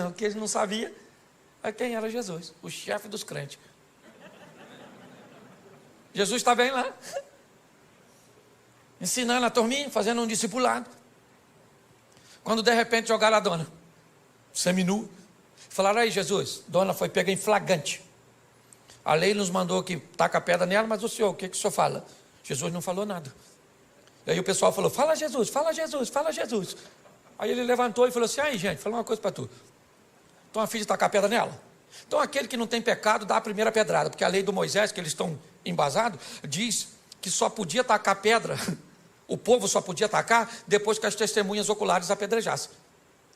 O que eles não sabiam é quem era Jesus, o chefe dos crentes. Jesus está bem lá, ensinando a turminha, fazendo um discipulado. Quando de repente jogaram a dona, seminua, falaram: aí Jesus, dona foi pega em flagrante. A lei nos mandou que taca a pedra nela, mas o senhor, o que o senhor fala? Jesus não falou nada. E aí o pessoal falou: fala Jesus, fala Jesus, fala Jesus. Aí ele levantou e falou assim: aí gente, fala uma coisa para tu. Então a filha tacar a pedra nela? Então aquele que não tem pecado dá a primeira pedrada, porque a lei do Moisés, que eles estão embasados, diz que só podia tacar pedra, o povo só podia tacar depois que as testemunhas oculares apedrejassem.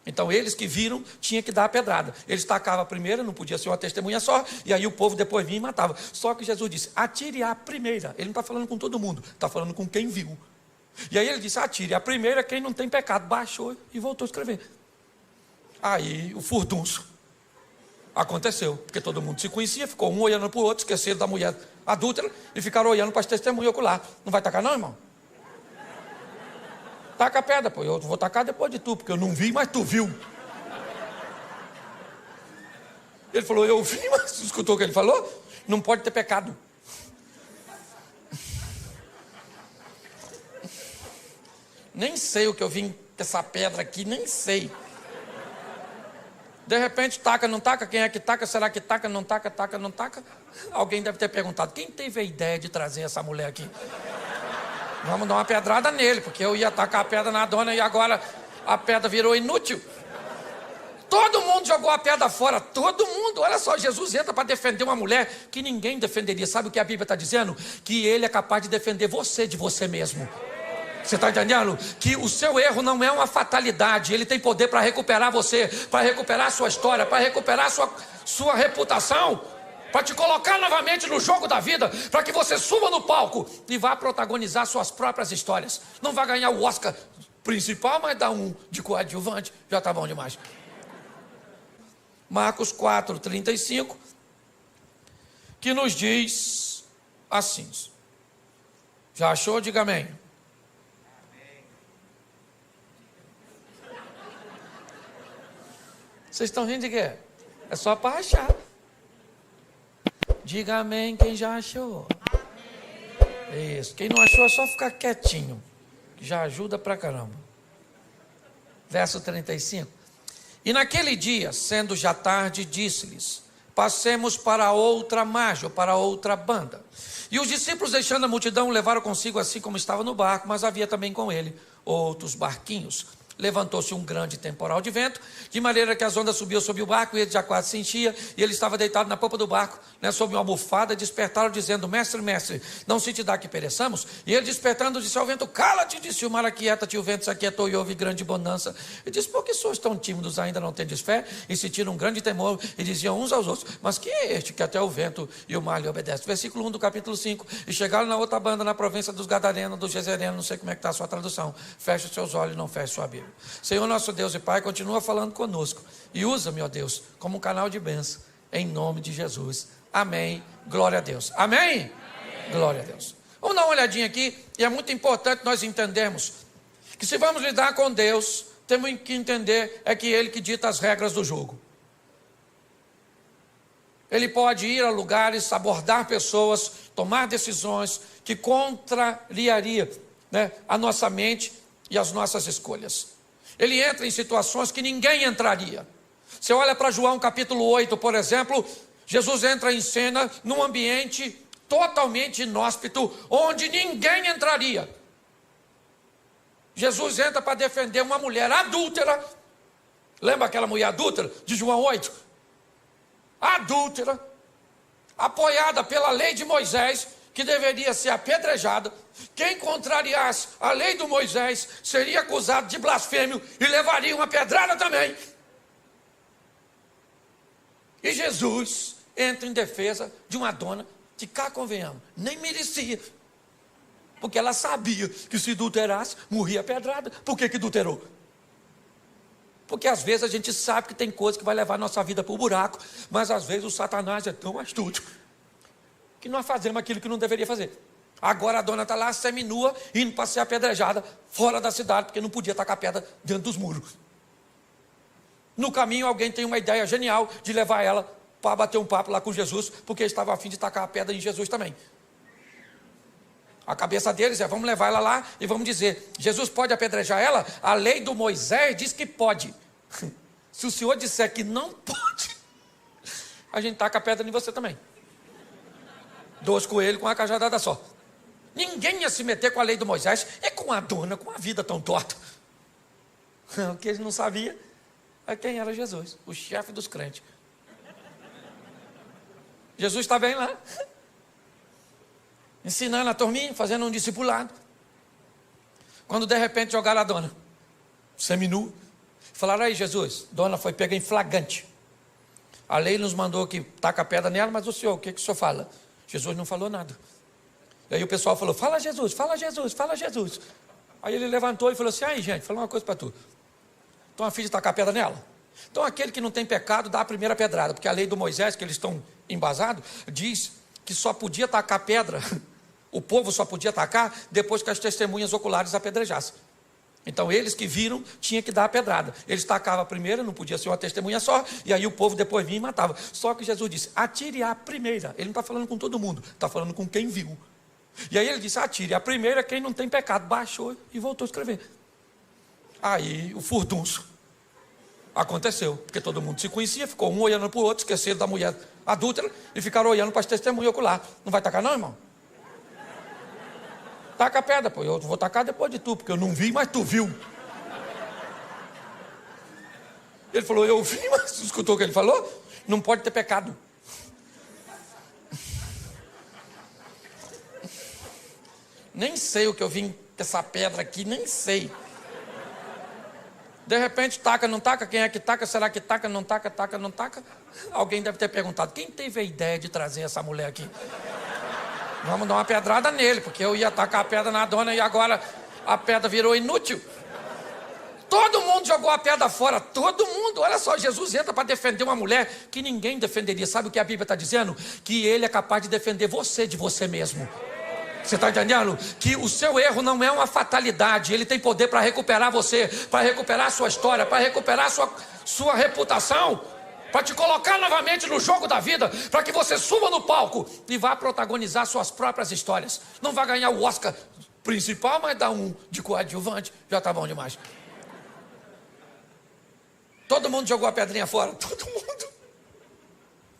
Então eles que viram, tinha que dar a pedrada. Eles tacavam a primeira, não podia ser uma testemunha só, e aí o povo depois vinha e matava. Só que Jesus disse: atire a primeira. Ele não está falando com todo mundo, está falando com quem viu. E aí ele disse: atire a primeira quem não tem pecado. Baixou e voltou a escrever. Aí o furdunço aconteceu, porque todo mundo se conhecia, ficou um olhando para o outro, esqueceram da mulher adúltera e ficaram olhando para as testemunhas oculares. Não vai tacar não, irmão? Taca a pedra, pô. Eu vou tacar depois de tu, porque eu não vi, mas tu viu. Ele falou: eu vi, mas escutou o que ele falou? Não pode ter pecado. Nem sei o que eu vim com essa pedra aqui, nem sei. De repente, taca, não taca? Quem é que taca? Será que taca, não taca, taca, não taca? Alguém deve ter perguntado: quem teve a ideia de trazer essa mulher aqui? Vamos dar uma pedrada nele, porque eu ia tacar a pedra na dona e agora a pedra virou inútil. Todo mundo jogou a pedra fora, todo mundo. Olha só, Jesus entra para defender uma mulher que ninguém defenderia. Sabe o que a Bíblia está dizendo? Que ele é capaz de defender você de você mesmo. Você está entendendo? Que o seu erro não é uma fatalidade. Ele tem poder para recuperar você, para recuperar a sua história, para recuperar a sua reputação, para te colocar novamente no jogo da vida, para que você suba no palco e vá protagonizar suas próprias histórias. Não vai ganhar o Oscar principal, mas dá um de coadjuvante, já está bom demais. Marcos 4:35, que nos diz assim. Já achou? Diga amém. Vocês estão rindo de quê? É só para achar. Diga amém quem já achou. Amém. Isso. Quem não achou é só ficar quietinho, que já ajuda pra caramba. Verso 35. E naquele dia, sendo já tarde, disse-lhes: passemos para outra margem, ou para outra banda. E os discípulos, deixando a multidão, levaram consigo assim como estava no barco, mas havia também com ele outros barquinhos. Levantou-se um grande temporal de vento, de maneira que as ondas subiam sobre o barco, e ele já quase se enchia, e ele estava deitado na popa do barco, sob uma almofada. Despertaram, dizendo: mestre, mestre, não se te dá que pereçamos? E ele, despertando, disse ao vento: cala-te. Disse o mar: aquieta-te. O vento se aquietou e houve grande bonança. E disse: por que sois tão tímidos, ainda não tendes fé? E sentiram um grande temor, e diziam uns aos outros: mas que é este que até o vento e o mar lhe obedecem? Versículo 1 do capítulo 5. E chegaram na outra banda, na província dos Gadarenos, dos Gezerenos, não sei como é que está a sua tradução. Feche os seus olhos e não feche sua Bíblia. Senhor nosso Deus e Pai, continua falando conosco e usa-me, ó Deus, como um canal de bênção, em nome de Jesus. Amém. Glória a Deus. Amém? Amém. Glória a Deus. Vamos dar uma olhadinha aqui, e é muito importante nós entendermos que, se vamos lidar com Deus, temos que entender é que Ele que dita as regras do jogo. Ele pode ir a lugares, abordar pessoas, tomar decisões que contrariaria, a nossa mente e as nossas escolhas. Ele entra em situações que ninguém entraria. Você olha para João capítulo 8, por exemplo, Jesus entra em cena num ambiente totalmente inóspito, onde ninguém entraria. Jesus entra para defender uma mulher adúltera. Lembra aquela mulher adúltera de João 8? Adúltera, apoiada pela lei de Moisés, que deveria ser apedrejada. Quem contrariasse a lei do Moisés seria acusado de blasfêmio e levaria uma pedrada também. E Jesus entra em defesa de uma dona que, cá convenhamos, nem merecia. Porque ela sabia que se adulterasse, morria a pedrada. Por que adulterou? Porque às vezes a gente sabe que tem coisa que vai levar a nossa vida para o buraco, mas às vezes o Satanás é tão astuto que nós fazemos aquilo que não deveria fazer. Agora a dona está lá seminua, indo para ser apedrejada fora da cidade, porque não podia tacar pedra dentro dos muros. No caminho, alguém tem uma ideia genial de levar ela para bater um papo lá com Jesus, porque estava a fim de tacar a pedra em Jesus também. A cabeça deles é: vamos levar ela lá e vamos dizer, Jesus pode apedrejar ela? A lei do Moisés diz que pode. Se o senhor disser que não pode, a gente taca a pedra em você também. 2 coelhos com uma cajadada só. Ninguém ia se meter com a lei do Moisés, é com a dona, com a vida tão torta. O que eles não sabiam é quem era Jesus, o chefe dos crentes. Jesus está bem lá, ensinando a turminha, fazendo um discipulado. Quando de repente jogaram a dona, seminu, falaram: aí Jesus, dona foi pega em flagrante. A lei nos mandou que taca a pedra nela, mas o senhor, o que o senhor fala? Jesus não falou nada. E aí o pessoal falou: fala Jesus, fala Jesus, fala Jesus. Aí ele levantou e falou assim: aí gente, fala uma coisa para tu. Estão a fim de tacar a pedra nela? Então aquele que não tem pecado dá a primeira pedrada, porque a lei do Moisés, que eles estão embasados, diz que só podia tacar pedra, o povo só podia tacar depois que as testemunhas oculares apedrejassem. Então eles que viram tinham que dar a pedrada. Eles tacavam a primeira, não podia ser uma testemunha só, e aí o povo depois vinha e matava. Só que Jesus disse: atire a primeira. Ele não está falando com todo mundo, está falando com quem viu. E aí ele disse: atire a primeira quem não tem pecado. Baixou e voltou a escrever. Aí o furdunço aconteceu, porque todo mundo se conhecia, ficou um olhando para o outro, esqueceram da mulher adúltera e ficaram olhando para as testemunhas oculares. Não vai tacar não, irmão? Taca a pedra, pô. Eu vou tacar depois de tu, porque eu não vi, mas tu viu. Ele falou: eu vi, mas tu escutou o que ele falou? Não pode ter pecado. Nem sei o que eu vim com essa pedra aqui, nem sei. De repente, taca, não taca? Quem é que taca? Será que taca, não taca, taca, não taca? Alguém deve ter perguntado: quem teve a ideia de trazer essa mulher aqui? Vamos dar uma pedrada nele, porque eu ia tacar a pedra na dona e agora a pedra virou inútil. Todo mundo jogou a pedra fora, todo mundo. Olha só, Jesus entra para defender uma mulher que ninguém defenderia. Sabe o que a Bíblia está dizendo? Que ele é capaz de defender você de você mesmo. Você está entendendo? Que o seu erro não é uma fatalidade. Ele tem poder para recuperar você, para recuperar a sua história, para recuperar a sua reputação, para te colocar novamente no jogo da vida, para que você suba no palco e vá protagonizar suas próprias histórias. Não vai ganhar o Oscar principal, mas dá um de coadjuvante, já está bom demais. Todo mundo jogou a pedrinha fora, todo mundo.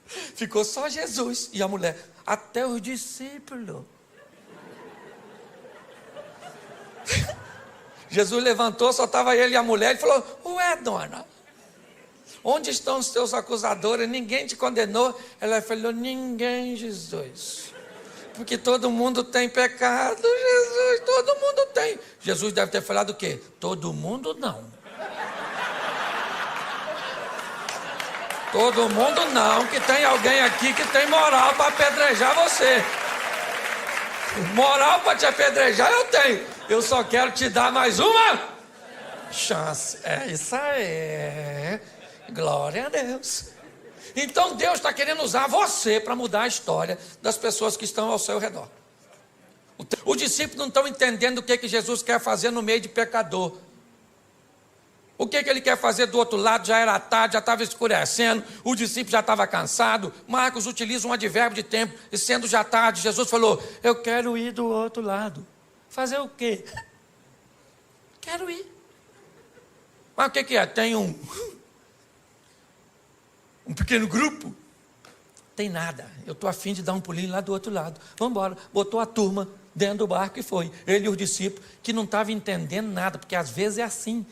Ficou só Jesus e a mulher, até os discípulos. Jesus levantou, só estava ele e a mulher, e falou: ué, dona, onde estão os teus acusadores? Ninguém te condenou? Ela falou: ninguém, Jesus, porque todo mundo tem pecado, Jesus, todo mundo tem. Jesus deve ter falado o quê? Todo mundo não. Todo mundo não, que tem alguém aqui que tem moral para apedrejar você. Moral para te apedrejar eu tenho. Eu só quero te dar mais uma chance. É isso aí. Glória a Deus. Então Deus está querendo usar você para mudar a história das pessoas que estão ao seu redor. Os discípulos não estão entendendo o que Jesus quer fazer no meio de pecador. O que ele quer fazer do outro lado? Já era tarde, já estava escurecendo, o discípulo já estava cansado. Marcos utiliza um advérbio de tempo, e sendo já tarde, Jesus falou: eu quero ir do outro lado. Fazer o quê? Quero ir. Mas o que é? Tem um pequeno grupo? Tem nada. Eu estou a fim de dar um pulinho lá do outro lado. Vamos embora. Botou a turma dentro do barco e foi. Ele e os discípulos, que não estavam entendendo nada, porque às vezes é assim.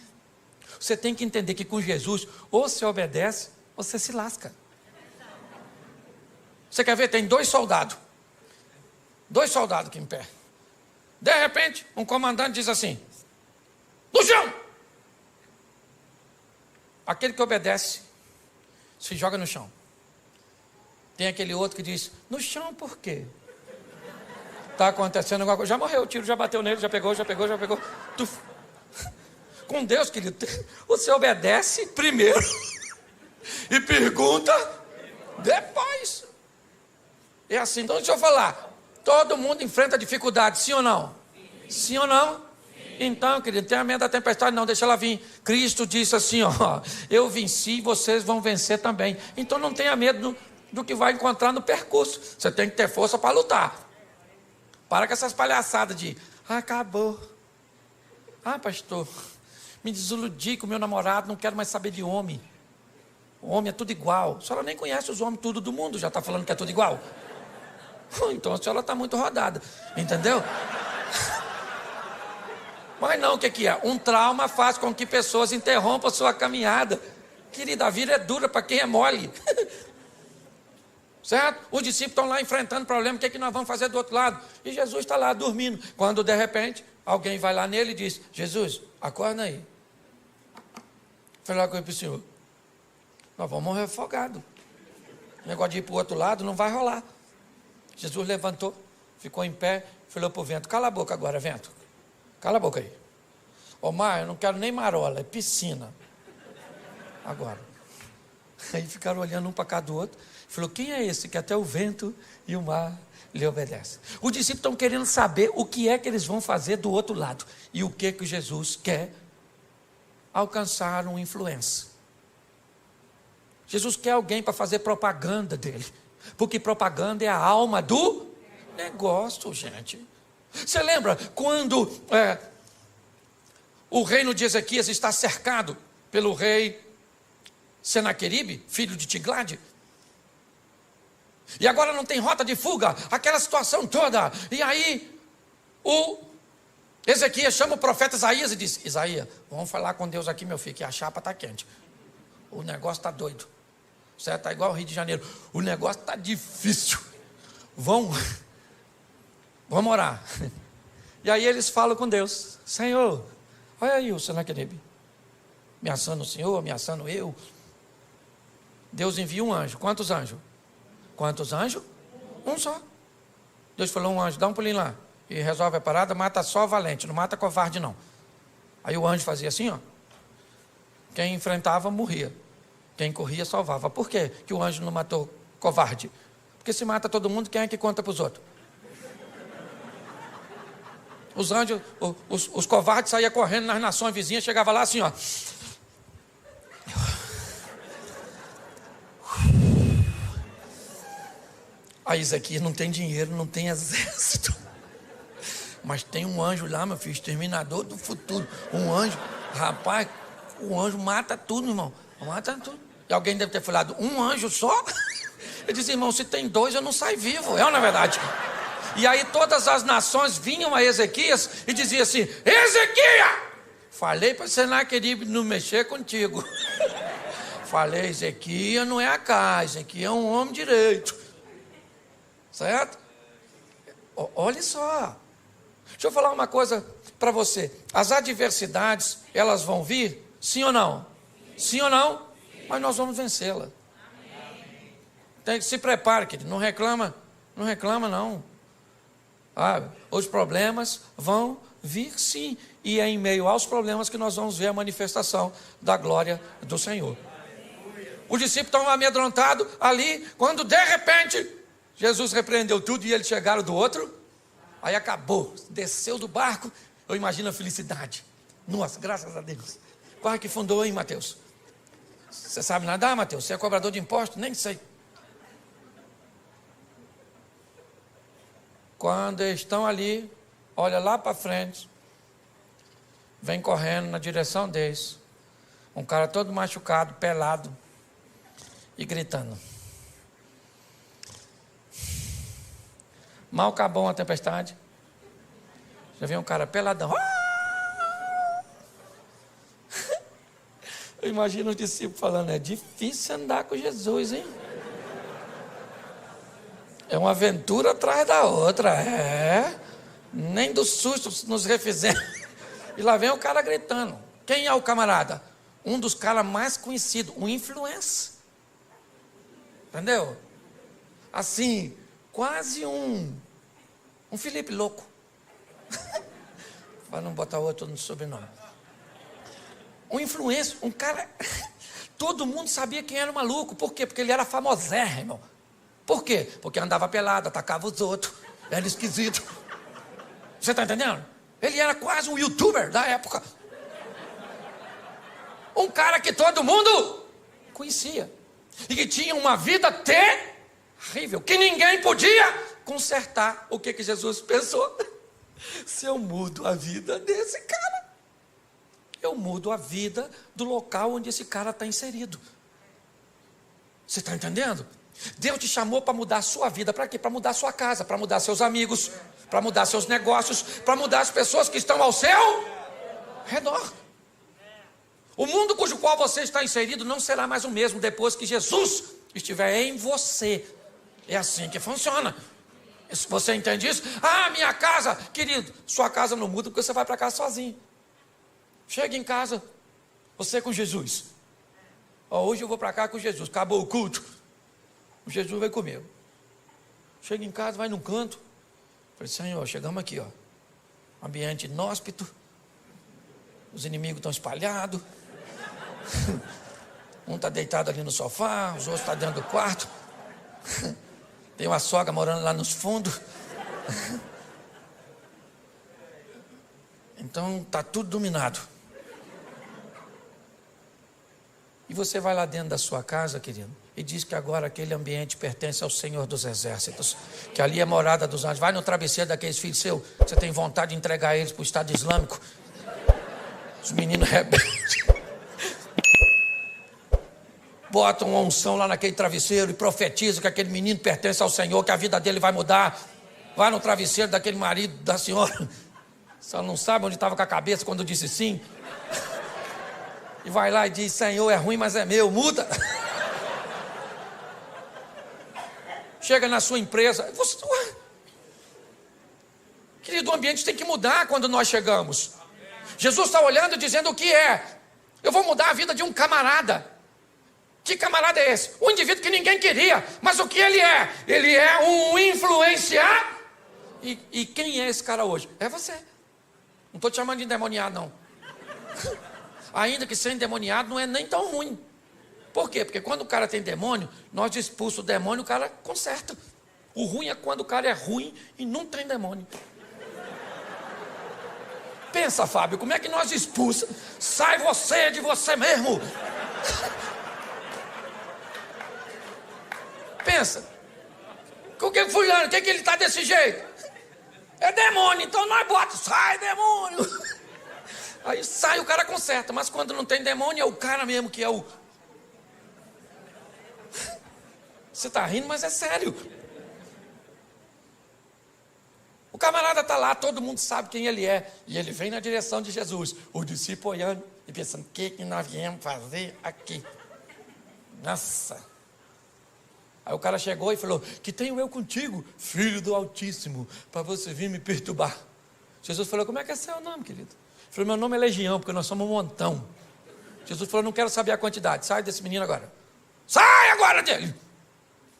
Você tem que entender que com Jesus, ou você obedece, ou você se lasca. Você quer ver? Tem 2 soldados. 2 soldados aqui em pé. De repente, um comandante diz assim: no chão! Aquele que obedece, se joga no chão. Tem aquele outro que diz: no chão por quê? Está acontecendo alguma coisa. Já morreu, o tiro já bateu nele, já pegou. Com Deus, querido, você obedece primeiro e pergunta depois. É assim. Então deixa eu falar. Todo mundo enfrenta dificuldade, sim ou não? Sim ou não? Então, querido, não tenha medo da tempestade, não, deixa ela vir. Cristo disse assim, ó, eu venci, vocês vão vencer também. Então não tenha medo do que vai encontrar no percurso. Você tem que ter força para lutar. Para com essas palhaçadas de, acabou. Pastor, me desiludi com o meu namorado, não quero mais saber de homem. O homem é tudo igual. A senhora nem conhece os homens tudo do mundo, já está falando que é tudo igual. Então a senhora está muito rodada, entendeu? Mas não, o que é? Um trauma faz com que pessoas interrompam a sua caminhada. Querida, a vida é dura para quem é mole. Certo? Os discípulos estão lá enfrentando problema, o que nós vamos fazer do outro lado? E Jesus está lá dormindo. Quando de repente, alguém vai lá nele e diz, Jesus, acorda aí. Falei lá com ele para o senhor, nós vamos morrer afogados. O negócio de ir para o outro lado não vai rolar. Jesus levantou, ficou em pé, falou para o vento, cala a boca agora, vento. Cala a boca aí. Ô mar, eu não quero nem marola, é piscina. Agora. Aí ficaram olhando um para cá do outro. Falou, quem é esse que até o vento e o mar lhe obedecem? Os discípulos estão querendo saber o que é que eles vão fazer do outro lado. E o que Jesus quer? Alcançar uma influência. Jesus quer alguém para fazer propaganda dele. Porque propaganda é a alma do negócio, gente. Você lembra quando o reino de Ezequias está cercado pelo rei Senaqueribe, filho de Tiglade? E agora não tem rota de fuga, aquela situação toda. E aí o Ezequias chama o profeta Isaías e diz, Isaías, vamos falar com Deus aqui, meu filho, que a chapa está quente. O negócio está doido. Certo? Está igual ao Rio de Janeiro. O negócio está difícil. Vamos orar. E aí eles falam com Deus, Senhor, olha aí o Senaqueribe, ameaçando o Senhor, ameaçando eu. Deus envia um anjo. Quantos anjos? Quantos anjos? Um só. Deus falou, um anjo, dá um pulinho lá e resolve a parada, mata só valente, não mata covarde não. Aí o anjo fazia assim, ó. Quem enfrentava morria, quem corria salvava. Por quê que o anjo não matou covarde? Porque se mata todo mundo, quem é que conta para os outros? Os anjos, os covardes saíam correndo nas nações vizinhas, chegava lá assim, ó. Aí Ezequias não tem dinheiro, não tem exército. Mas tem um anjo lá, meu filho, exterminador do futuro. Um anjo, rapaz, o anjo mata tudo, irmão. Mata tudo. E alguém deve ter falado, um anjo só? Ele disse, irmão, se tem dois eu não saio vivo. É ou não é verdade? E aí todas as nações vinham a Ezequias e diziam assim, Ezequias! Falei para Senaqueribe não mexer contigo. Falei, Ezequias não é a casa, Ezequias é um homem direito. Certo? Olha só. Deixa eu falar uma coisa para você. As adversidades, elas vão vir? Sim ou não? Sim ou não? Mas nós vamos vencê-la. Se prepare, querido. Não reclama não. Os problemas vão vir sim. E é em meio aos problemas que nós vamos ver a manifestação da glória do Senhor. Os discípulos estão amedrontados ali, quando de repente Jesus repreendeu tudo e eles chegaram do outro. Aí acabou, desceu do barco. Eu imagino a felicidade. Nossa, graças a Deus. Quase que fundou, hein, Mateus? Você sabe nadar, Mateus? Você é cobrador de impostos? Nem sei. Quando eles estão ali, olha lá para frente, vem correndo na direção deles, um cara todo machucado, pelado e gritando. Mal acabou a tempestade, já vem um cara peladão. Eu imagino os discípulos falando, é difícil andar com Jesus, hein? É uma aventura atrás da outra, nem do susto nos refizemos. E lá vem o cara gritando. Quem é o camarada? Um dos caras mais conhecidos, um influencer. Entendeu? Assim, quase um Felipe louco. Para não botar outro no sobrenome. Um influencer, um cara... Todo mundo sabia quem era o maluco. Por quê? Porque ele era famosérrimo. Por quê? Porque andava pelado, atacava os outros. Era esquisito. Você está entendendo? Ele era quase um youtuber da época. Um cara que todo mundo conhecia. E que tinha uma vida terrível, que ninguém podia consertar. O que Jesus pensou? Se eu mudo a vida desse cara, eu mudo a vida do local onde esse cara está inserido. Você está entendendo? Deus te chamou para mudar a sua vida. Para quê? Para mudar a sua casa, para mudar seus amigos, para mudar seus negócios, para mudar as pessoas que estão ao seu redor. O mundo cujo qual você está inserido não será mais o mesmo depois que Jesus estiver em você. É assim que funciona. Você entende isso? Ah, minha casa, querido, sua casa não muda porque você vai para casa sozinho. Chega em casa, você com Jesus. Hoje eu vou para cá com Jesus, acabou o culto. O Jesus vai comigo. Chega em casa, vai num canto. Falei, Senhor, chegamos aqui, ó. Ambiente inóspito. Os inimigos estão espalhados. Um está deitado ali no sofá, os outros estão dentro do quarto. Tem uma sogra morando lá nos fundos. Então está tudo dominado. E você vai lá dentro da sua casa, querido, e diz que agora aquele ambiente pertence ao Senhor dos Exércitos, que ali é morada dos anjos. Vai no travesseiro daqueles filhos seus, você tem vontade de entregar eles para o Estado Islâmico. Os meninos rebeldes. Bota uma unção lá naquele travesseiro e profetiza que aquele menino pertence ao Senhor, que a vida dele vai mudar. Vai no travesseiro daquele marido da senhora. Só não sabe onde estava com a cabeça quando disse sim. E vai lá e diz, Senhor, é ruim, mas é meu, muda. Chega na sua empresa. Querido, o ambiente tem que mudar quando nós chegamos. Jesus está olhando e dizendo o que é. Eu vou mudar a vida de um camarada. Que camarada é esse? Um indivíduo que ninguém queria. Mas o que ele é? Ele é um influenciador. E quem é esse cara hoje? É você. Não estou te chamando de endemoniado, não. Ainda que ser endemoniado não é nem tão ruim. Por quê? Porque quando o cara tem demônio, nós expulsamos o demônio, o cara conserta. O ruim é quando o cara é ruim e não tem demônio. Pensa, Fábio, como é que nós expulsamos? Sai você de você mesmo. Pensa. O que fulano, o que ele está desse jeito? É demônio, então nós bota, sai demônio. Aí sai, o cara conserta, mas quando não tem demônio, é o cara mesmo que é o... Você está rindo, mas é sério. O camarada está lá, todo mundo sabe quem ele é. E ele vem na direção de Jesus. O discípulo olhando e pensando, o que nós viemos fazer aqui? Nossa. Aí o cara chegou e falou, que tenho eu contigo, filho do Altíssimo, para você vir me perturbar. Jesus falou, como é que é seu nome, querido? Ele falou, meu nome é Legião, porque nós somos um montão. Jesus falou, não quero saber a quantidade, sai desse menino agora. Sai agora dele!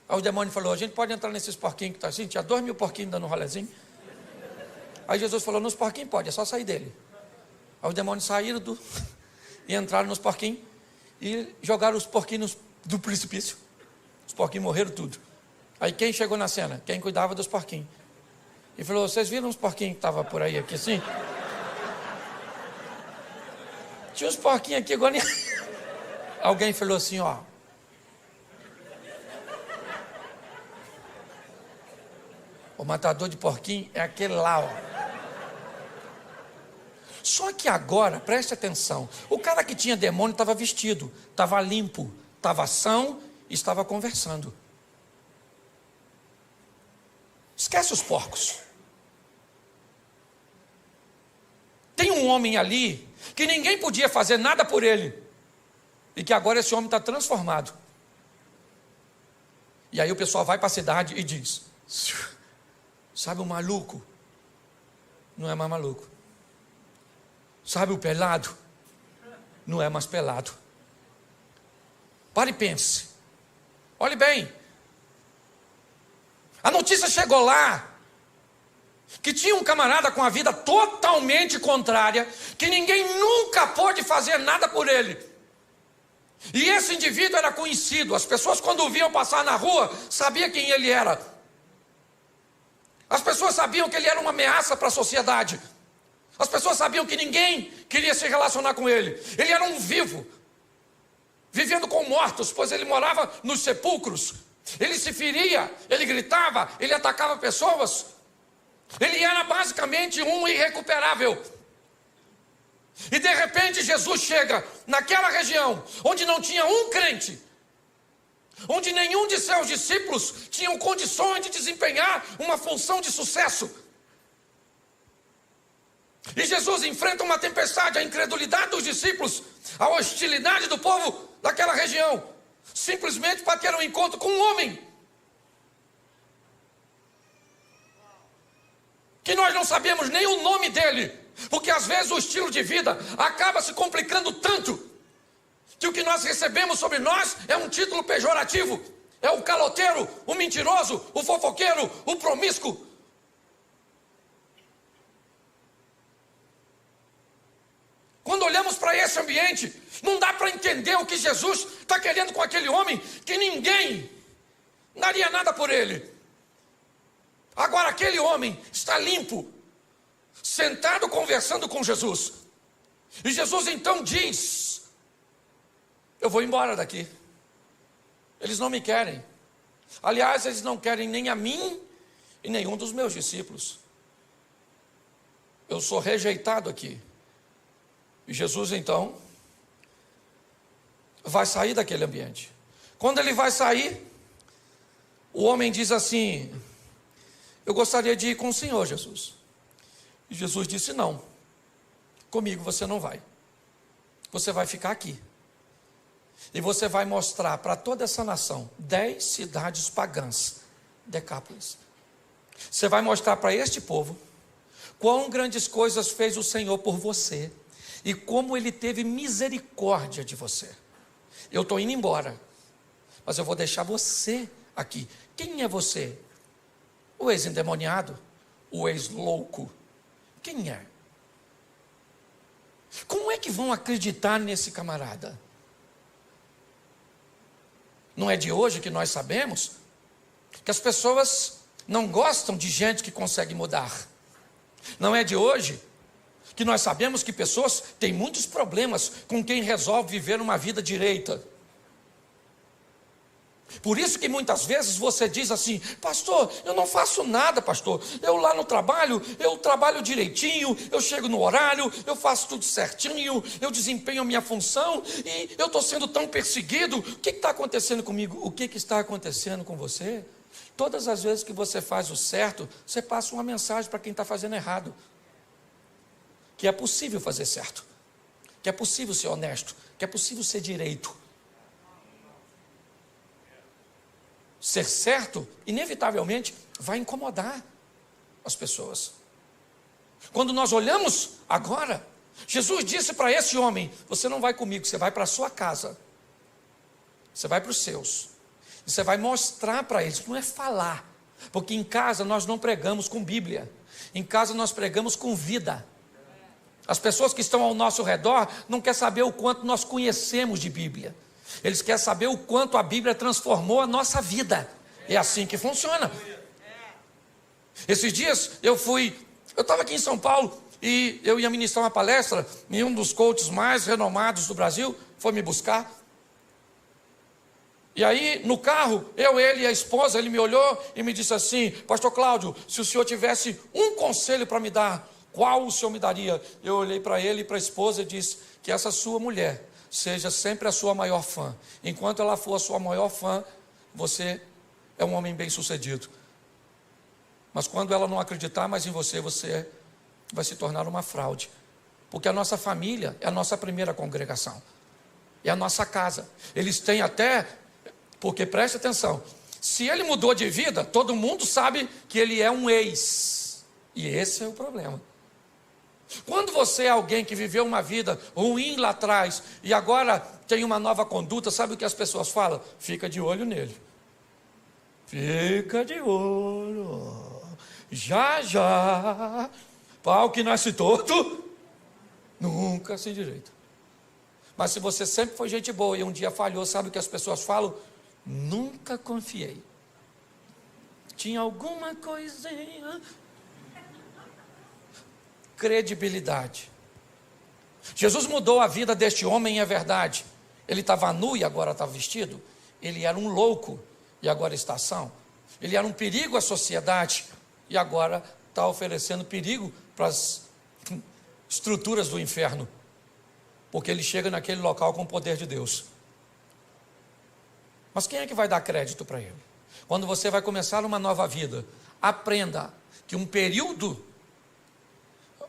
Aí o demônio falou, a gente pode entrar nesses porquinhos que está assim, tinha 2.000 porquinhos dando um rolezinho. Aí Jesus falou, nos porquinhos pode, é só sair dele. Aí os demônios saíram e entraram nos porquinhos e jogaram os porquinhos do precipício. Os porquinhos morreram tudo. Aí quem chegou na cena? Quem cuidava dos porquinhos. E falou, vocês viram os porquinhos que estavam por aí, aqui assim? Tinha uns porquinhos aqui, agora... Alguém falou assim, ó. O matador de porquinho é aquele lá, ó. Só que agora, preste atenção, o cara que tinha demônio estava vestido, estava limpo, estava são e estava conversando. Esquece os porcos. Tem um homem ali que ninguém podia fazer nada por ele e que agora esse homem está transformado. E aí o pessoal vai para a cidade e diz, sabe o maluco? Não é mais maluco. Sabe o pelado? Não é mais pelado. Pare e pense. Olhe bem. A notícia chegou lá que tinha um camarada com a vida totalmente contrária, que ninguém nunca pôde fazer nada por ele. E esse indivíduo era conhecido. As pessoas, quando o viam passar na rua, sabiam quem ele era. As pessoas sabiam que ele era uma ameaça para a sociedade. As pessoas sabiam que ninguém queria se relacionar com ele. Ele era um vivo, vivendo com mortos, pois ele morava nos sepulcros. Ele se feria, ele gritava, ele atacava pessoas. Ele era basicamente um irrecuperável. E de repente Jesus chega naquela região onde não tinha um crente, onde nenhum de seus discípulos tinham condições de desempenhar uma função de sucesso. E Jesus enfrenta uma tempestade, a incredulidade dos discípulos, a hostilidade do povo daquela região, simplesmente para ter um encontro com um homem que nós não sabemos nem o nome dele, porque às vezes o estilo de vida acaba se complicando tanto que o que nós recebemos sobre nós é um título pejorativo. É o caloteiro, o mentiroso, o fofoqueiro, o promíscuo. Quando olhamos para esse ambiente, não dá para entender o que Jesus está querendo com aquele homem, que ninguém daria nada por ele. Agora aquele homem está limpo, sentado conversando com Jesus. E Jesus então diz: eu vou embora daqui. Eles não me querem. Aliás, eles não querem nem a mim e nenhum dos meus discípulos. Eu sou rejeitado aqui. E Jesus então vai sair daquele ambiente. Quando ele vai sair, o homem diz assim: eu gostaria de ir com o Senhor, Jesus. E Jesus disse: não, comigo você não vai. Você vai ficar aqui. E você vai mostrar para toda essa nação 10 cidades pagãs, Decápolis. Você vai mostrar para este povo quão grandes coisas fez o Senhor por você e como Ele teve misericórdia de você. Eu estou indo embora, mas eu vou deixar você aqui. Quem é você? O ex-endemoniado? O ex-louco? Quem é? Como é que vão acreditar nesse camarada? Não é de hoje que nós sabemos que as pessoas não gostam de gente que consegue mudar. Não é de hoje que nós sabemos que pessoas têm muitos problemas com quem resolve viver uma vida direita. Por isso que muitas vezes você diz assim: pastor, eu não faço nada, pastor. Eu lá no trabalho, eu trabalho direitinho, eu chego no horário, eu faço tudo certinho, eu desempenho a minha função e eu estou sendo tão perseguido. O que está acontecendo comigo? O que está acontecendo com você? Todas as vezes que você faz o certo, você passa uma mensagem para quem está fazendo errado. Que é possível fazer certo, que é possível ser honesto, que é possível ser direito. Ser certo, inevitavelmente, vai incomodar as pessoas. Quando nós olhamos agora, Jesus disse para esse homem: você não vai comigo, você vai para a sua casa. Você vai para os seus. E você vai mostrar para eles, não é falar. Porque em casa nós não pregamos com Bíblia. Em casa nós pregamos com vida. As pessoas que estão ao nosso redor não querem saber o quanto nós conhecemos de Bíblia. Eles querem saber o quanto a Bíblia transformou a nossa vida. É assim que funciona. Esses dias eu estava aqui em São Paulo e eu ia ministrar uma palestra e um dos coaches mais renomados do Brasil foi me buscar. E aí no carro, ele e a esposa, ele me olhou e me disse assim: pastor Cláudio, se o senhor tivesse um conselho para me dar, qual o senhor me daria? Eu olhei para ele e para a esposa e disse: que essa sua mulher seja sempre a sua maior fã. Enquanto ela for a sua maior fã, você é um homem bem sucedido. Mas quando ela não acreditar mais em você, você vai se tornar uma fraude. Porque a nossa família é a nossa primeira congregação. É a nossa casa. Eles têm até, porque preste atenção, se ele mudou de vida, todo mundo sabe que ele é um ex. E esse é o problema. Quando você é alguém que viveu uma vida ruim lá atrás e agora tem uma nova conduta, sabe o que as pessoas falam? Fica de olho nele. Fica de olho. Já, já. Pau que nasce torto, nunca se endireita. Mas se você sempre foi gente boa e um dia falhou, sabe o que as pessoas falam? Nunca confiei. Tinha alguma coisinha. credibilidade. Jesus mudou a vida deste homem, é verdade. Ele estava nu e agora está vestido. Ele era um louco e agora está são. Ele era um perigo à sociedade e agora está oferecendo perigo para as estruturas do inferno, porque ele chega naquele local com o poder de Deus. Mas quem é que vai dar crédito para ele? Quando você vai começar uma nova vida, aprenda que um período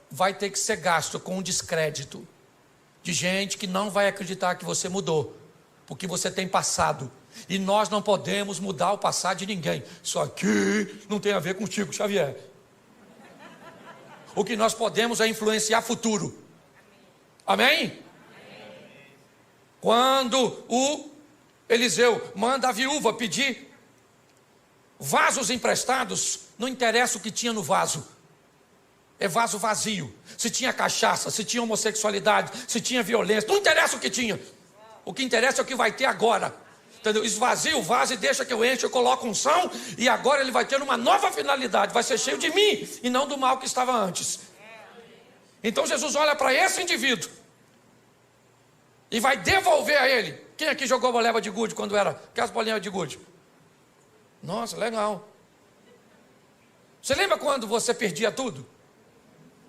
vai ter que ser gasto com um descrédito de gente que não vai acreditar que você mudou, porque você tem passado, e nós não podemos mudar o passado de ninguém. Isso aqui não tem a ver contigo, Xavier. O que nós podemos é influenciar futuro. Amém? Quando o Eliseu manda a viúva pedir vasos emprestados, não interessa o que tinha no vaso, é vaso vazio. Se tinha cachaça, se tinha homossexualidade, se tinha violência, não interessa o que tinha. O que interessa é o que vai ter agora. Entendeu? Esvazia o vaso e deixa que eu enche, eu coloco unção, e agora ele vai ter uma nova finalidade, vai ser cheio de mim e não do mal que estava antes. Então Jesus olha para esse indivíduo e vai devolver a ele. Quem aqui jogou bola de gude quando era aquelas bolinhas de gude? Nossa, legal. Você lembra quando você perdia tudo?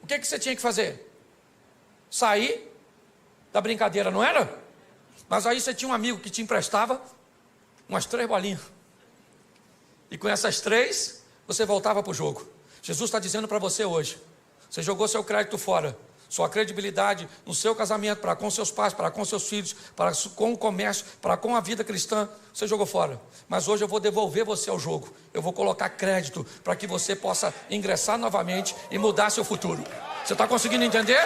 O que você tinha que fazer? Sair da brincadeira, não era? Mas aí você tinha um amigo que te emprestava umas 3 bolinhas. E com essas 3, você voltava para o jogo. Jesus está dizendo para você hoje: você jogou seu crédito fora, sua credibilidade no seu casamento, para com seus pais, para com seus filhos, para com o comércio, para com a vida cristã, você jogou fora. Mas hoje eu vou devolver você ao jogo. Eu vou colocar crédito para que você possa ingressar novamente e mudar seu futuro. Você está conseguindo entender?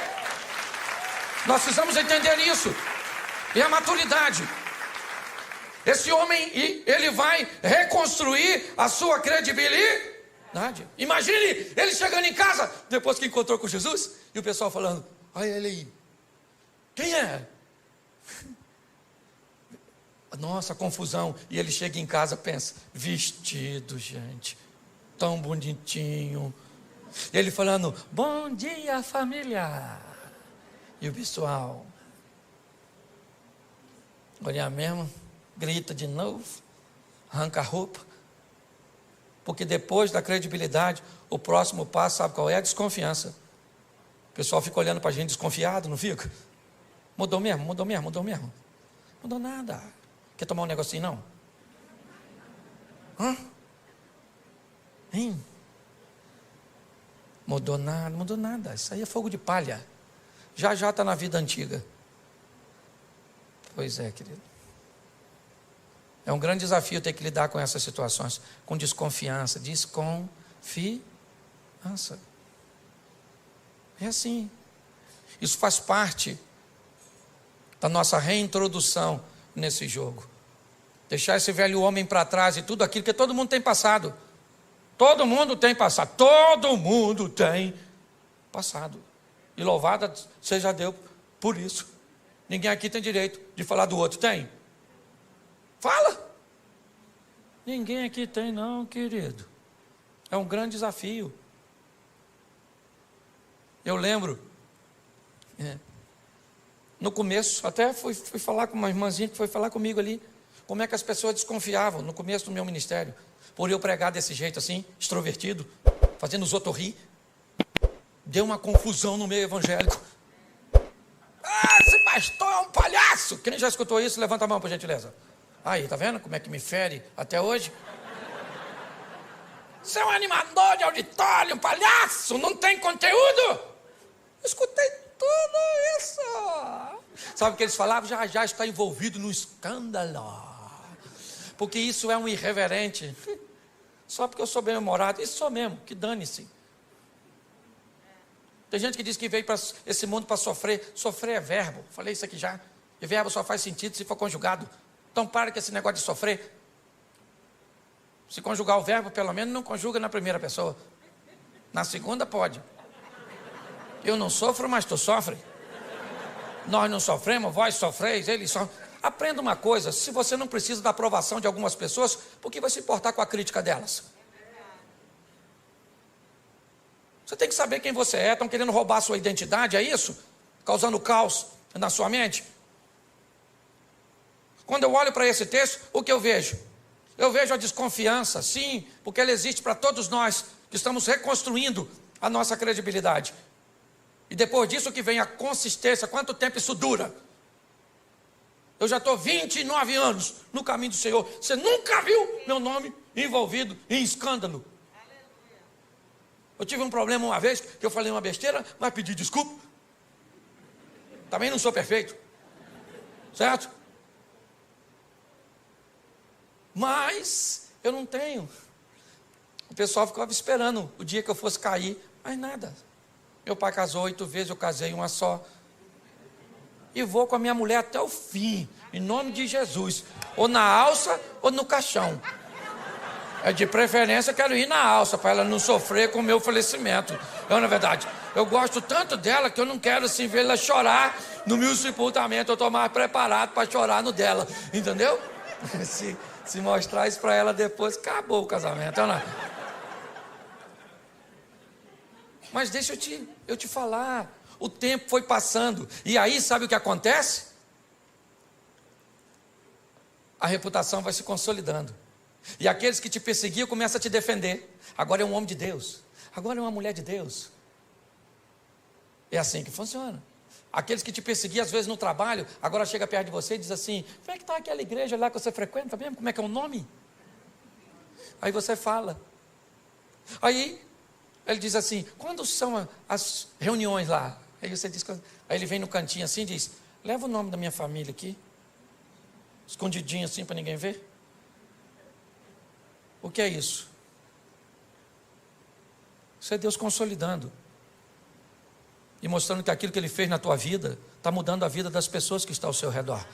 Nós precisamos entender isso. E a maturidade. Esse homem, ele vai reconstruir a sua credibilidade. Imagine ele chegando em casa, depois que encontrou com Jesus, e o pessoal falando: olha ele aí, quem é? Nossa, confusão. E ele chega em casa, pensa: vestido, gente, tão bonitinho. E ele falando: bom dia, família. E o pessoal olha mesmo, grita de novo, arranca a roupa. Porque depois da credibilidade, o próximo passo, sabe qual é? A desconfiança. O pessoal fica olhando para a gente desconfiado, não fica? Mudou mesmo, mudou mesmo, mudou mesmo. Mudou nada. Quer tomar um negocinho, não? Hã? Hein? Mudou nada, mudou nada. Isso aí é fogo de palha. Já está na vida antiga. Pois é, querido. É um grande desafio ter que lidar com essas situações, com desconfiança. Desconfiança. É assim. Isso faz parte da nossa reintrodução nesse jogo. Deixar esse velho homem para trás e tudo aquilo que todo mundo tem passado. Todo mundo tem passado. Todo mundo tem passado. E louvada seja Deus por isso. Ninguém aqui tem direito de falar do outro. Tem? Fala. Ninguém aqui tem não, querido. É um grande desafio. Eu lembro, no começo, até fui falar com uma irmãzinha que foi falar comigo ali, como é que as pessoas desconfiavam no começo do meu ministério, por eu pregar desse jeito assim, extrovertido, fazendo os outros rir. Deu uma confusão no meio evangélico. Ah, esse pastor é um palhaço. Quem já escutou isso, levanta a mão, por gentileza. Aí, tá vendo como é que me fere até hoje? Você é um animador de auditório, um palhaço, não tem conteúdo. Escutei tudo isso. Sabe o que eles falavam? Já está envolvido no escândalo. Porque isso é um irreverente. Só porque eu sou bem-humorado. Isso sou mesmo, que dane-se. Tem gente que diz que veio para esse mundo para sofrer. Sofrer é verbo. Falei isso aqui já. E verbo só faz sentido se for conjugado. Então para com esse negócio de sofrer. Se conjugar o verbo, pelo menos não conjuga na primeira pessoa. Na segunda pode. Eu não sofro, mas tu sofre. Nós não sofremos, vós sofreis, eles só. Aprenda uma coisa: se você não precisa da aprovação de algumas pessoas, por que vai se importar com a crítica delas? Você tem que saber quem você é. Estão querendo roubar a sua identidade, é isso? Causando caos na sua mente. Quando eu olho para esse texto, o que eu vejo? Eu vejo a desconfiança, sim, porque ela existe para todos nós que estamos reconstruindo a nossa credibilidade. E depois disso que vem a consistência. Quanto tempo isso dura? Eu já estou 29 anos no caminho do Senhor. Você nunca viu meu nome envolvido em escândalo. Eu tive um problema uma vez, que eu falei uma besteira, mas pedi desculpa. Também não sou perfeito. Certo? Mas eu não tenho. O pessoal ficava esperando o dia que eu fosse cair, mas nada. Meu pai casou 8 vezes, eu casei uma só. E vou com a minha mulher até o fim, em nome de Jesus. Ou na alça, ou no caixão. De preferência, quero ir na alça, para ela não sofrer com o meu falecimento. Na verdade, eu gosto tanto dela, que eu não quero assim, ver ela chorar no meu sepultamento. Eu estou mais preparado para chorar no dela. Entendeu? Se mostrar isso para ela depois, acabou o casamento. Não. Mas deixa eu te falar. O tempo foi passando. E aí, sabe o que acontece? A reputação vai se consolidando. E aqueles que te perseguiam começam a te defender. Agora é um homem de Deus. Agora é uma mulher de Deus. É assim que funciona. Aqueles que te perseguiam às vezes no trabalho, agora chega perto de você e diz assim: como é que está aquela igreja lá que você frequenta mesmo? Como é que é o nome? Aí você fala. Aí ele diz assim: quando são as reuniões lá? Aí você diz, aí ele vem no cantinho assim e diz: leva o nome da minha família aqui, escondidinho assim para ninguém ver. O que é isso? Isso é Deus consolidando e mostrando que aquilo que Ele fez na tua vida está mudando a vida das pessoas que estão ao seu redor.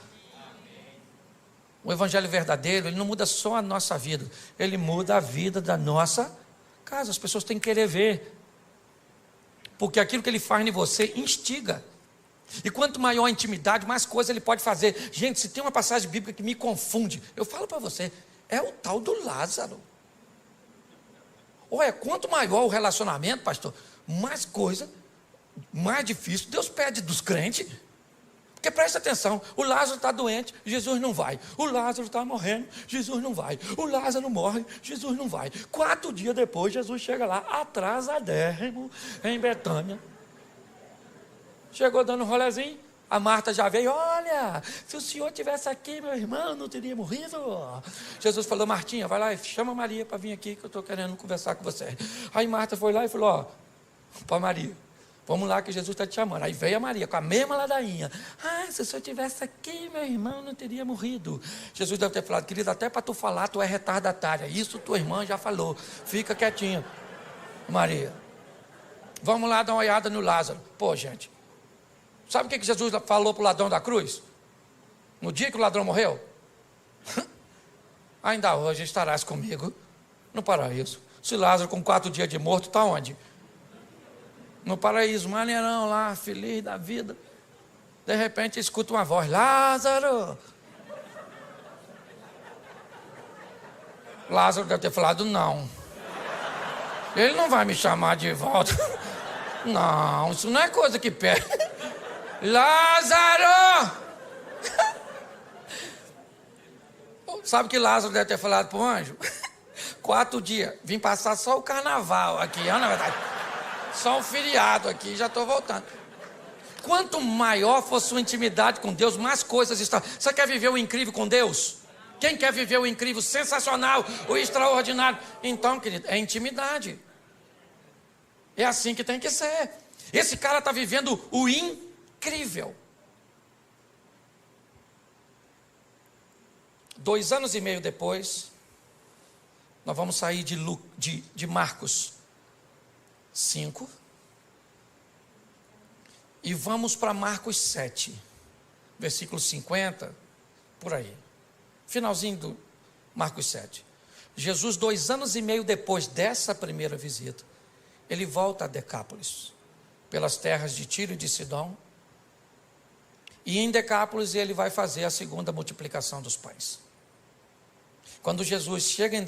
O evangelho verdadeiro, ele não muda só a nossa vida, ele muda a vida da nossa casa. As pessoas têm que querer ver, porque aquilo que ele faz em você instiga. E quanto maior a intimidade, mais coisa ele pode fazer. Gente, se tem uma passagem bíblica que me confunde, eu falo para você, é o tal do Lázaro. Olha, quanto maior o relacionamento, pastor, mais coisa, mais difícil Deus pede dos crentes. Porque presta atenção, o Lázaro está doente, Jesus não vai. O Lázaro está morrendo, Jesus não vai. O Lázaro morre, Jesus não vai. 4 dias depois, Jesus chega lá, atrasadérrimo, em Betânia. Chegou dando um rolezinho, a Marta já veio: olha, se o senhor tivesse aqui, meu irmão não teria morrido. Jesus falou: Martinha, vai lá e chama Maria para vir aqui, que eu estou querendo conversar com você. Aí Marta foi lá e falou: ó, para Maria, vamos lá que Jesus está te chamando. Aí veio a Maria com a mesma ladainha: ah, se o senhor tivesse aqui, meu irmão não teria morrido. Jesus deve ter falado: querido, até para tu falar, tu é retardatária. Isso tua irmã já falou, fica quietinha. Maria, vamos lá dar uma olhada no Lázaro. Pô, gente, sabe o que Jesus falou para o ladrão da cruz? No dia que o ladrão morreu? Ainda hoje estarás comigo no paraíso. Se Lázaro com 4 dias de morto, está onde? No paraíso, maneirão lá, feliz da vida. De repente escuta uma voz: Lázaro. Lázaro deve ter falado: não, ele não vai me chamar de volta. Não, isso não é coisa que pede. Lázaro! Sabe o que Lázaro deve ter falado para o anjo? 4 dias, vim passar só o carnaval aqui, na verdade. Só um feriado aqui, já estou voltando. Quanto maior for sua intimidade com Deus, mais coisas estão. Você quer viver o incrível com Deus? Quem quer viver o incrível, sensacional, o extraordinário? Então, querido, é intimidade. É assim que tem que ser. Esse cara está vivendo o incrível. 2 anos e meio depois, nós vamos sair de Marcos 5 e vamos para Marcos 7, versículo 50, por aí, finalzinho do Marcos 7. Jesus, 2 anos e meio depois dessa primeira visita, ele volta a Decápolis, pelas terras de Tiro e de Sidom, e em Decápolis ele vai fazer a segunda multiplicação dos pães. Quando Jesus chega em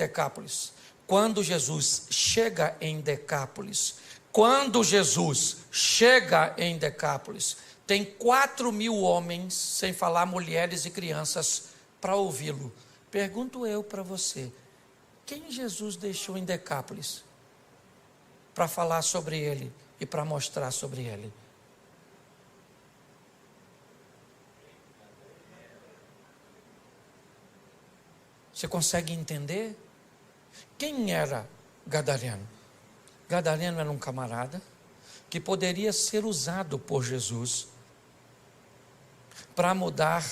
Decápolis, Quando Jesus chega em Decápolis, tem 4.000 homens, sem falar mulheres e crianças, para ouvi-lo. Pergunto eu para você, quem Jesus deixou em Decápolis para falar sobre ele e para mostrar sobre ele? Você consegue entender? Quem era Gadareno? Gadareno era um camarada que poderia ser usado por Jesus para mudar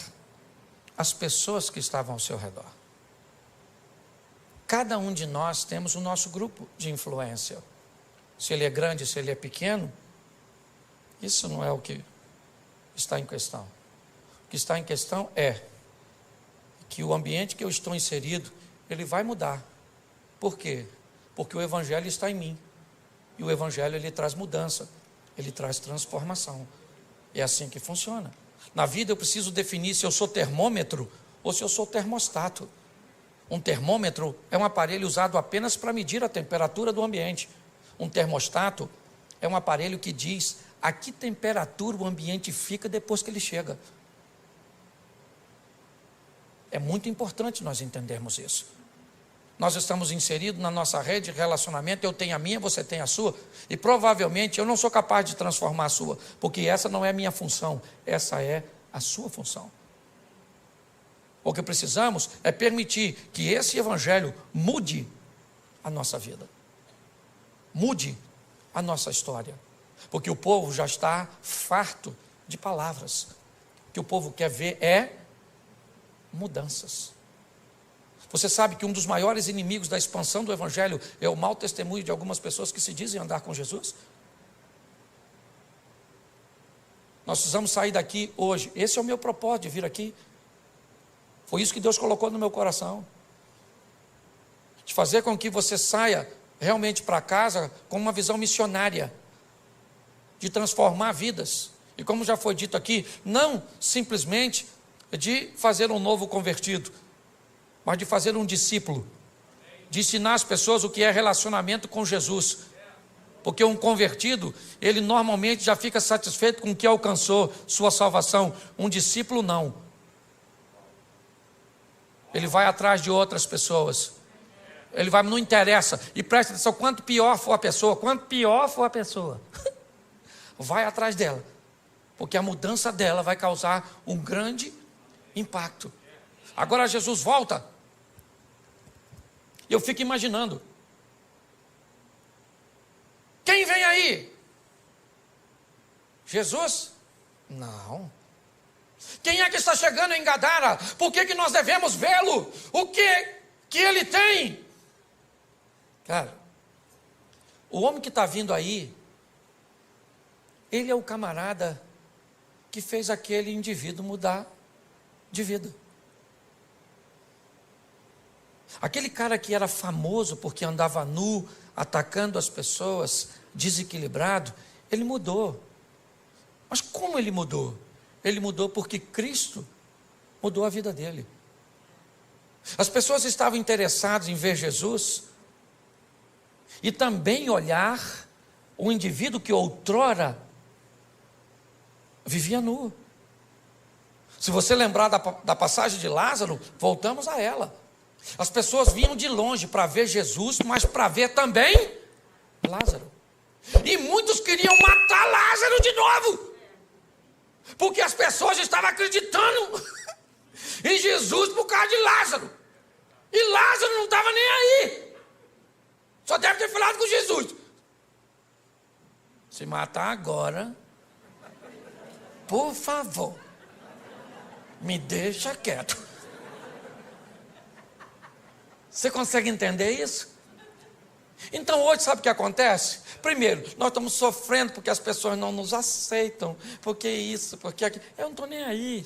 as pessoas que estavam ao seu redor. Cada um de nós temos o nosso grupo de influência. Se ele é grande, se ele é pequeno, isso não é o que está em questão. O que está em questão é que o ambiente que eu estou inserido, ele vai mudar. Por quê? Porque o Evangelho está em mim. E o Evangelho, ele traz mudança, ele traz transformação. É assim que funciona. Na vida eu preciso definir se eu sou termômetro ou se eu sou termostato. Um termômetro é um aparelho usado apenas para medir a temperatura do ambiente. Um termostato é um aparelho que diz a que temperatura o ambiente fica depois que ele chega. É muito importante nós entendermos isso. Nós estamos inseridos na nossa rede de relacionamento, eu tenho a minha, você tem a sua, e provavelmente eu não sou capaz de transformar a sua, porque essa não é a minha função, essa é a sua função. O que precisamos é permitir que esse Evangelho mude a nossa vida, mude a nossa história, porque o povo já está farto de palavras. O que o povo quer ver é mudanças. Você sabe que um dos maiores inimigos da expansão do Evangelho é o mau testemunho de algumas pessoas que se dizem andar com Jesus? Nós precisamos sair daqui hoje. Esse é o meu propósito de vir aqui. Foi isso que Deus colocou no meu coração. De fazer com que você saia realmente para casa com uma visão missionária. De transformar vidas. E como já foi dito aqui, não simplesmente de fazer um novo convertido, mas de fazer um discípulo, de ensinar as pessoas o que é relacionamento com Jesus, porque um convertido, ele normalmente já fica satisfeito com o que alcançou, sua salvação. Um discípulo não, ele vai atrás de outras pessoas, ele vai, não interessa, e presta atenção, quanto pior for a pessoa, vai atrás dela, porque a mudança dela vai causar um grande impacto. Agora Jesus volta. Eu fico imaginando, quem vem aí? Jesus? Não. Quem é que está chegando em Gadara? Por que nós devemos vê-lo? O que ele tem? Cara, o homem que está vindo aí, ele é o camarada que fez aquele indivíduo mudar de vida. Aquele cara que era famoso porque andava nu, atacando as pessoas, desequilibrado, ele mudou. Mas como ele mudou? Ele mudou porque Cristo mudou a vida dele. As pessoas estavam interessadas em ver Jesus e também olhar o indivíduo que outrora vivia nu. Se você lembrar da passagem de Lázaro, voltamos a ela. As pessoas vinham de longe para ver Jesus, mas para ver também Lázaro. E muitos queriam matar Lázaro de novo, porque as pessoas estavam acreditando em Jesus por causa de Lázaro. E Lázaro não estava nem aí. Só deve ter falado com Jesus. Se matar agora, por favor, me deixa quieto. Você consegue entender isso? Então hoje sabe o que acontece? Primeiro, nós estamos sofrendo porque as pessoas não nos aceitam, porque isso, porque aquilo. Eu não estou nem aí.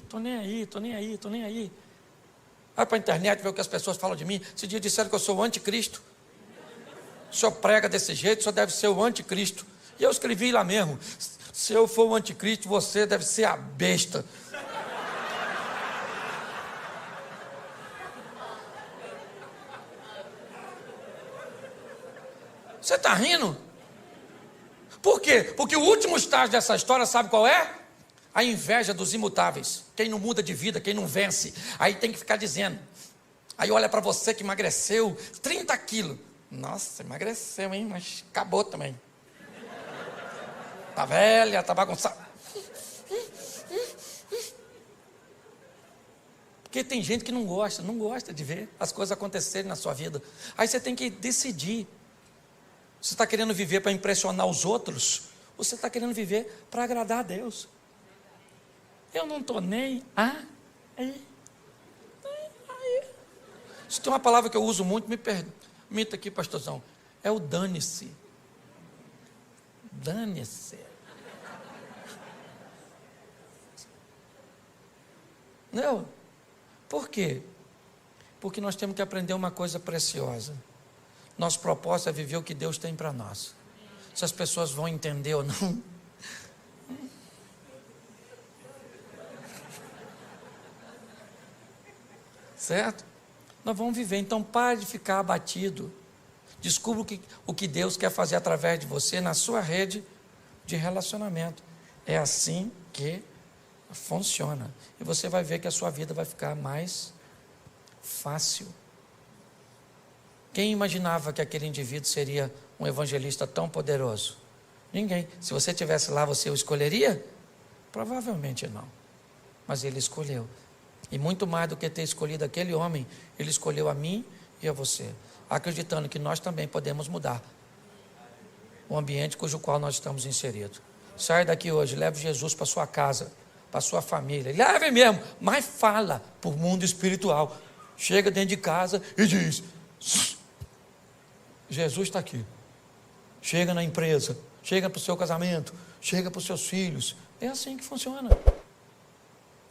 Vai para a internet ver o que as pessoas falam de mim. Esse dia disseram que eu sou o anticristo. O senhor prega desse jeito, o senhor deve ser o anticristo. E eu escrevi lá mesmo, se eu for o anticristo, você deve ser a besta. Você está rindo? Por quê? Porque o último estágio dessa história, sabe qual é? A inveja dos imutáveis. Quem não muda de vida, quem não vence. Aí tem que ficar dizendo. Aí olha para você que emagreceu 30 quilos. Nossa, emagreceu, hein? Mas acabou também. Tá velha, tá bagunçada. Porque tem gente que não gosta de ver as coisas acontecerem na sua vida. Aí você tem que decidir. Você está querendo viver para impressionar os outros? Ou você está querendo viver para agradar a Deus? Eu não estou nem aí. Se tem uma palavra que eu uso muito, me permita aqui, pastorzão, é o dane-se. Dane-se. Não. Por quê? Porque nós temos que aprender uma coisa preciosa. Nosso propósito é viver o que Deus tem para nós. Se as pessoas vão entender ou não. Certo? Nós vamos viver. Então pare de ficar abatido. Descubra o que Deus quer fazer através de você na sua rede de relacionamento. É assim que funciona. E você vai ver que a sua vida vai ficar mais fácil. Quem imaginava que aquele indivíduo seria um evangelista tão poderoso? Ninguém. Se você estivesse lá, você o escolheria? Provavelmente não. Mas ele escolheu. E muito mais do que ter escolhido aquele homem, ele escolheu a mim e a você, acreditando que nós também podemos mudar o ambiente cujo qual nós estamos inseridos. Sai daqui hoje, leve Jesus para sua casa, para sua família. Leve mesmo, mas fala para o mundo espiritual. Chega dentro de casa e diz: Jesus está aqui. Chega na empresa, chega para o seu casamento, chega para os seus filhos. É assim que funciona.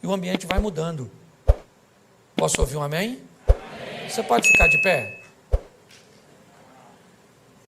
E o ambiente vai mudando. Posso ouvir um amém? Amém. Você pode ficar de pé?